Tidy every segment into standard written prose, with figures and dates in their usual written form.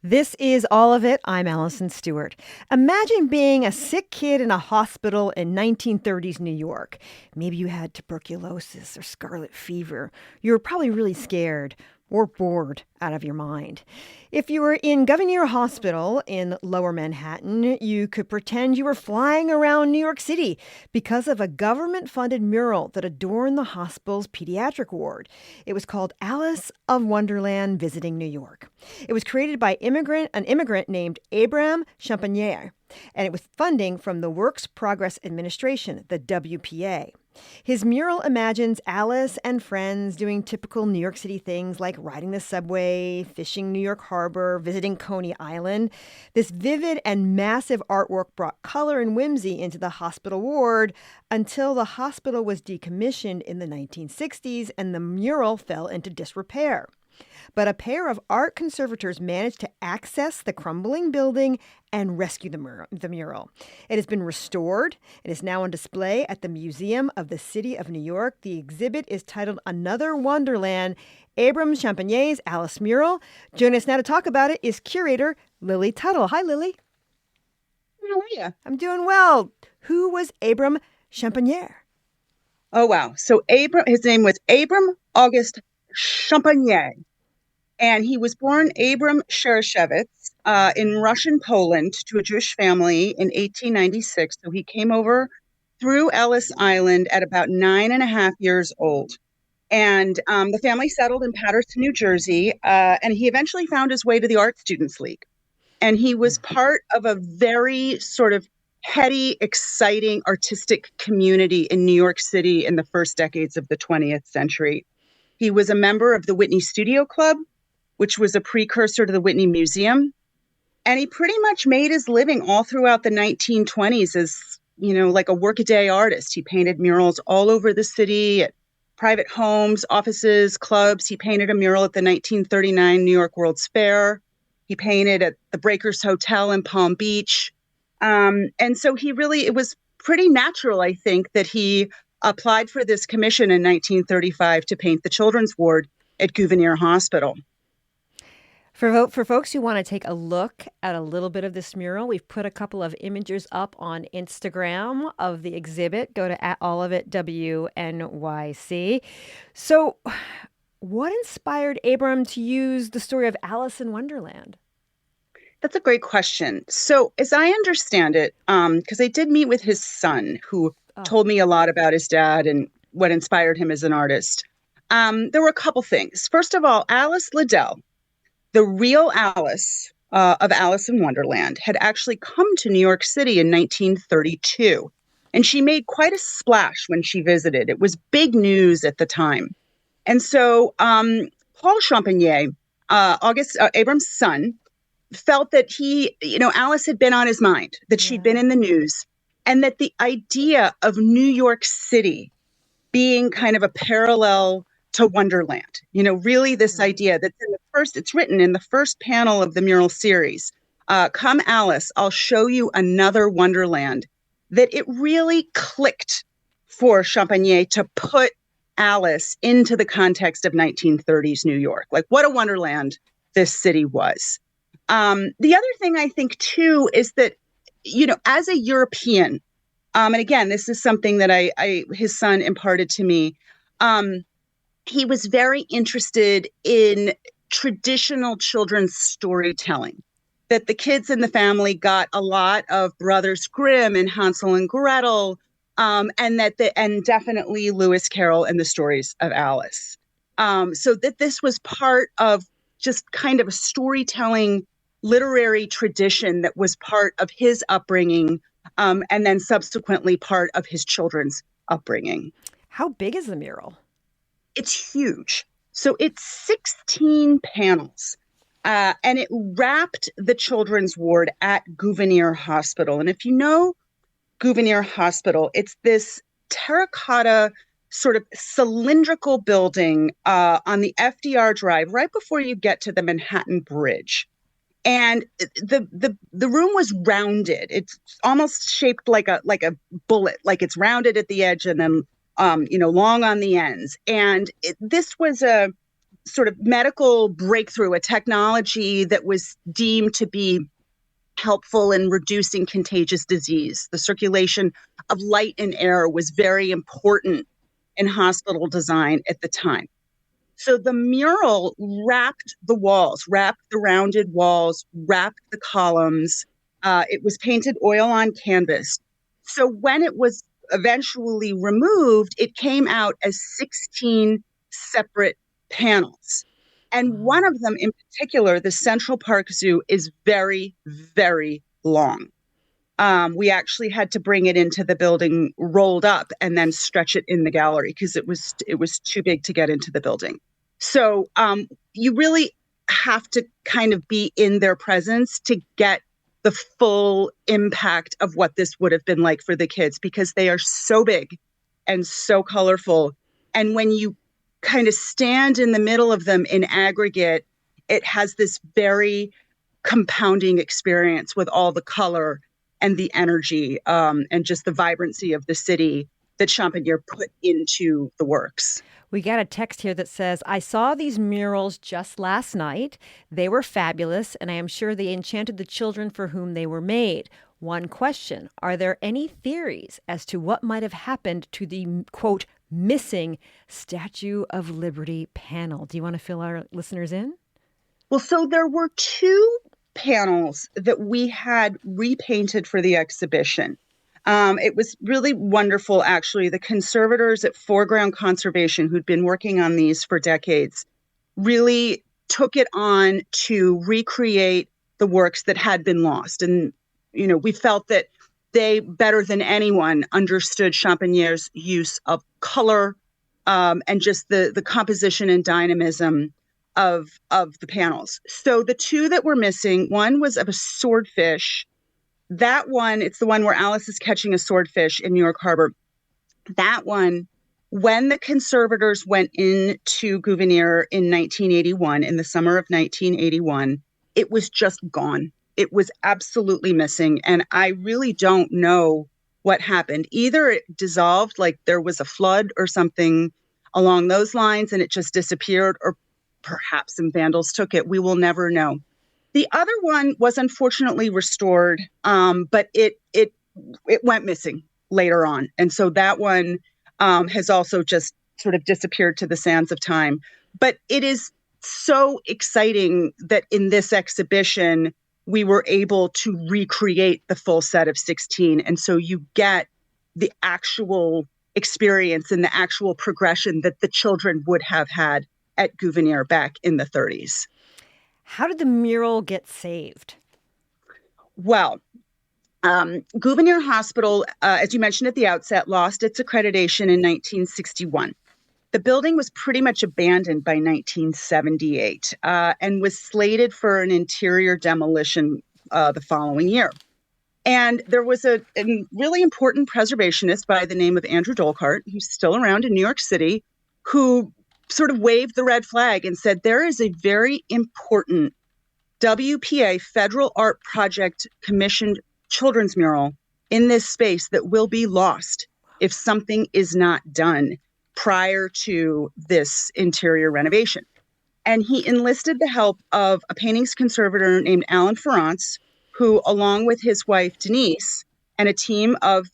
This is All of It. I'm Allison Stewart. Imagine being a sick kid in a hospital in 1930s New York. Maybe you had tuberculosis or scarlet fever. You were probably really scared or bored out of your mind. If you were in Gouverneur Hospital in Lower Manhattan, you could pretend you were flying around New York City because of a government-funded mural that adorned the hospital's pediatric ward. It was called Alice of Wonderland Visiting New York. It was created by an immigrant named Abram Champagner, and it was funding from the Works Progress Administration, the WPA. His mural imagines Alice and friends doing typical New York City things like riding the subway, fishing New York Harbor, visiting Coney Island. This vivid and massive artwork brought color and whimsy into the hospital ward until the hospital was decommissioned in the 1960s and the mural fell into disrepair. But a pair of art conservators managed to access the crumbling building and rescue the mural. It has been restored. It is now on display at the Museum of the City of New York. The exhibit is titled Another Wonderland, Abram Champagner's Alice Mural. Joining us now to talk about it is curator Lily Tuttle. Hi, Lily. How are you? I'm doing well. Who was Abram Champagner? Oh, wow. So his name was Abram August Champagner. And he was born Abram Shereshevitz in Russian Poland to a Jewish family in 1896. So he came over through Ellis Island at about 9.5 years old. And the family settled in Paterson, New Jersey. And he eventually found his way to the Art Students League. And he was part of a very sort of heady, exciting artistic community in New York City in the first decades of the 20th century. He was a member of the Whitney Studio Club, which was a precursor to the Whitney Museum. And he pretty much made his living all throughout the 1920s as, like a workaday artist. He painted murals all over the city, at private homes, offices, clubs. He painted a mural at the 1939 New York World's Fair. He painted at the Breakers Hotel in Palm Beach. And so it was pretty natural, I think, that he applied for this commission in 1935 to paint the children's ward at Gouverneur Hospital. For folks who want to take a look at a little bit of this mural, we've put a couple of images up on Instagram of the exhibit. Go to @allofit WNYC. So what inspired Abram to use the story of Alice in Wonderland? That's a great question. So as I understand it, because I did meet with his son, who told me a lot about his dad and what inspired him as an artist. There were a couple things. First of all, Alice Liddell, the real Alice of Alice in Wonderland, had actually come to New York City in 1932. And she made quite a splash when she visited. It was big news at the time. And so Paul Champagner, Abram's son, felt that Alice had been on his mind, that she'd been in the news, and that the idea of New York City being kind of a parallel to Wonderland, really this idea that it's written in the first panel of the mural series, come Alice, I'll show you another Wonderland, that it really clicked for Champagner to put Alice into the context of 1930s New York. Like, what a Wonderland this city was. The other thing I think, too, is that, as a European, and again, this is something that his son imparted to me, he was very interested in traditional children's storytelling, that the kids in the family got a lot of Brothers Grimm and Hansel and Gretel, and definitely Lewis Carroll and the stories of Alice. So that this was part of just kind of a storytelling literary tradition that was part of his upbringing, and then subsequently part of his children's upbringing. How big is the mural? It's huge. So it's 16 panels, and it wrapped the children's ward at Gouverneur Hospital. And if you know Gouverneur Hospital, it's this terracotta sort of cylindrical building on the FDR Drive right before you get to the Manhattan Bridge. And the room was rounded. It's almost shaped like a bullet, like it's rounded at the edge and then long on the ends. And this was a sort of medical breakthrough, a technology that was deemed to be helpful in reducing contagious disease. The circulation of light and air was very important in hospital design at the time. So the mural wrapped the walls, wrapped the rounded walls, wrapped the columns. It was painted oil on canvas. So when it was eventually removed, it came out as 16 separate panels. And one of them in particular, the Central Park Zoo, is very, very long. We actually had to bring it into the building rolled up and then stretch it in the gallery because it was too big to get into the building. So you really have to kind of be in their presence to get the full impact of what this would have been like for the kids, because they are so big and so colorful. And when you kind of stand in the middle of them in aggregate, it has this very compounding experience with all the color and the energy and just the vibrancy of the city that Champagner put into the works. We got a text here that says, I saw these murals just last night. They were fabulous, and I am sure they enchanted the children for whom they were made. One question, are there any theories as to what might have happened to the, quote, missing Statue of Liberty panel? Do you want to fill our listeners in? Well, so there were two panels that we had repainted for the exhibition. It was really wonderful, actually. The conservators at Foreground Conservation, who'd been working on these for decades, really took it on to recreate the works that had been lost. And, you know, we felt that they, better than anyone, understood Champagner's use of color and just the composition and dynamism of the panels. So the two that were missing, one was of a swordfish. That one, it's the one where Alice is catching a swordfish in New York Harbor. That one, when the conservators went into Gouverneur in 1981, in the summer of 1981, it was just gone. It was absolutely missing. And I really don't know what happened. Either it dissolved, like there was a flood or something along those lines, and it just disappeared, or perhaps some vandals took it. We will never know. The other one was unfortunately restored, but it went missing later on. And so that one has also just sort of disappeared to the sands of time. But it is so exciting that in this exhibition, we were able to recreate the full set of 16. And so you get the actual experience and the actual progression that the children would have had at Gouverneur back in the 30s. How did the mural get saved? Well, Gouverneur Hospital, as you mentioned at the outset, lost its accreditation in 1961. The building was pretty much abandoned by 1978 and was slated for an interior demolition the following year. And there was a really important preservationist by the name of Andrew Dolkart, who's still around in New York City, who sort of waved the red flag and said, there is a very important WPA Federal Art Project commissioned children's mural in this space that will be lost if something is not done prior to this interior renovation. And he enlisted the help of a paintings conservator named Alan Ferrance, who, along with his wife, Denise, and a team of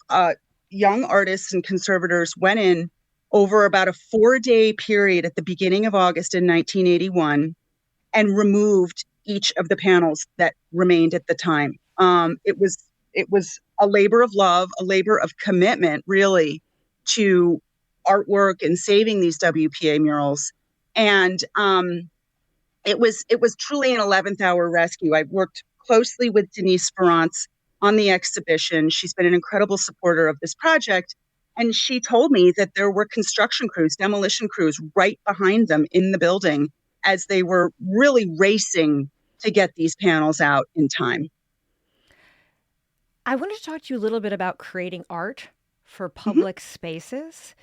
young artists and conservators, went in over about a 4-day period at the beginning of August in 1981 and removed each of the panels that remained at the time. It was a labor of love, a labor of commitment, really, to artwork and saving these WPA murals. And it was truly an 11th hour rescue. I worked closely with Denise Ferrance on the exhibition. She's been an incredible supporter of this project. And she told me that there were construction crews, demolition crews right behind them in the building as they were really racing to get these panels out in time. I wanted to talk to you a little bit about creating art for public spaces.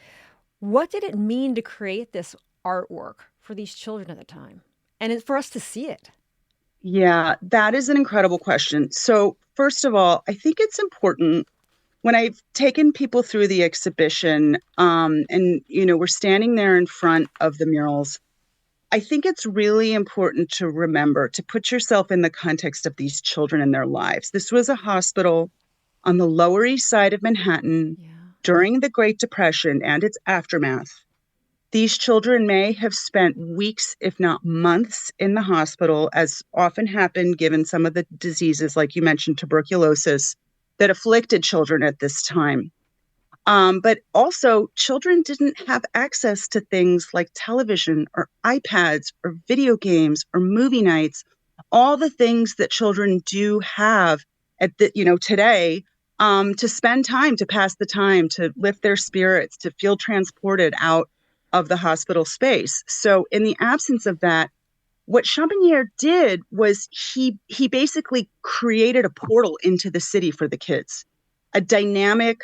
What did it mean to create this artwork for these children at the time and for us to see it? Yeah, that is an incredible question. So first of all, I think it's important when I've taken people through the exhibition and, you know, we're standing there in front of the murals, I think it's really important to remember to put yourself in the context of these children and their lives. This was a hospital on the Lower East Side of Manhattan Yeah. during the Great Depression and its aftermath. These children may have spent weeks, if not months, in the hospital, as often happened given some of the diseases, like you mentioned, tuberculosis, that afflicted children at this time. But also, children didn't have access to things like television or iPads or video games or movie nights, all the things that children do have at the, today, to spend time, to pass the time, to lift their spirits, to feel transported out of the hospital space. So, in the absence of that, what Champagnier did was he basically created a portal into the city for the kids, a dynamic,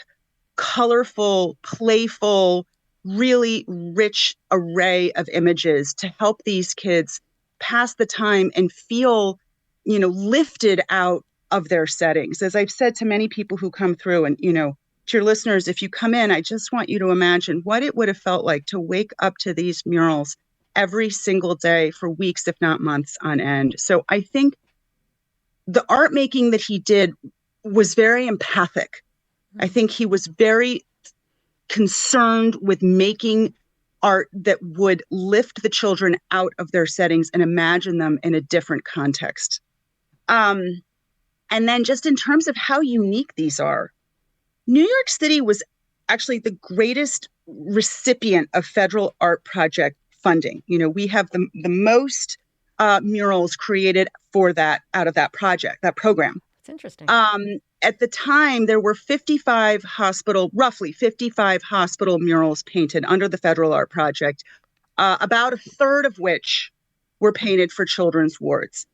colorful, playful, really rich array of images to help these kids pass the time and feel, lifted out of their settings. As I've said to many people who come through, and, to your listeners, if you come in, I just want you to imagine what it would have felt like to wake up to these murals every single day for weeks, if not months on end. So I think the art making that he did was very empathic. I think he was very concerned with making art that would lift the children out of their settings and imagine them in a different context. And then just in terms of how unique these are, New York City was actually the greatest recipient of federal art project funding. We have the most murals created for that out of that project, that program. It's interesting. At the time, there were roughly 55 hospital murals painted under the Federal Art Project, about a third of which were painted for children's wards.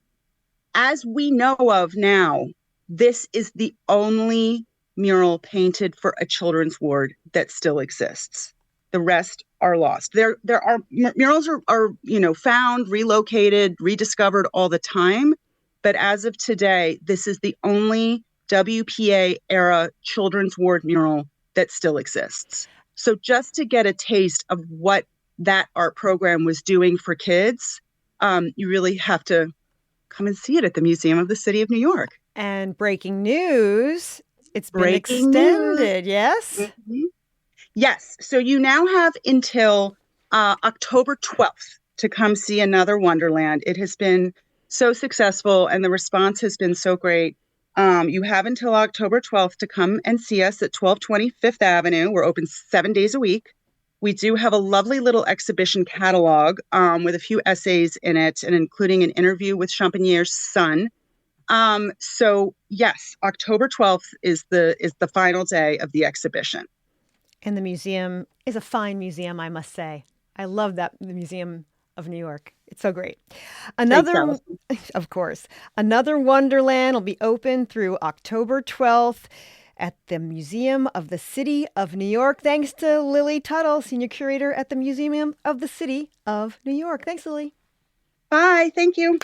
As we know of now, this is the only mural painted for a children's ward that still exists. The rest are lost. There are murals are found, relocated, rediscovered all the time. But as of today, this is the only WPA era children's ward mural that still exists. So just to get a taste of what that art program was doing for kids, you really have to come and see it at the Museum of the City of New York. And breaking news, it's been Breaking extended, news. yes? Mm-hmm. Yes. So you now have until October 12th to come see another Wonderland. It has been so successful and the response has been so great. You have until October 12th to come and see us at 1220 Fifth Avenue. We're open 7 days a week. We do have a lovely little exhibition catalog with a few essays in it, and including an interview with Champagnier's son. So yes, October 12th is the final day of the exhibition. And the museum is a fine museum, I must say. I love the Museum of New York. It's so great. Thanks, Of course, another Wonderland will be open through October 12th at the Museum of the City of New York. Thanks to Lily Tuttle, Senior Curator at the Museum of the City of New York. Thanks, Lily. Bye. Thank you.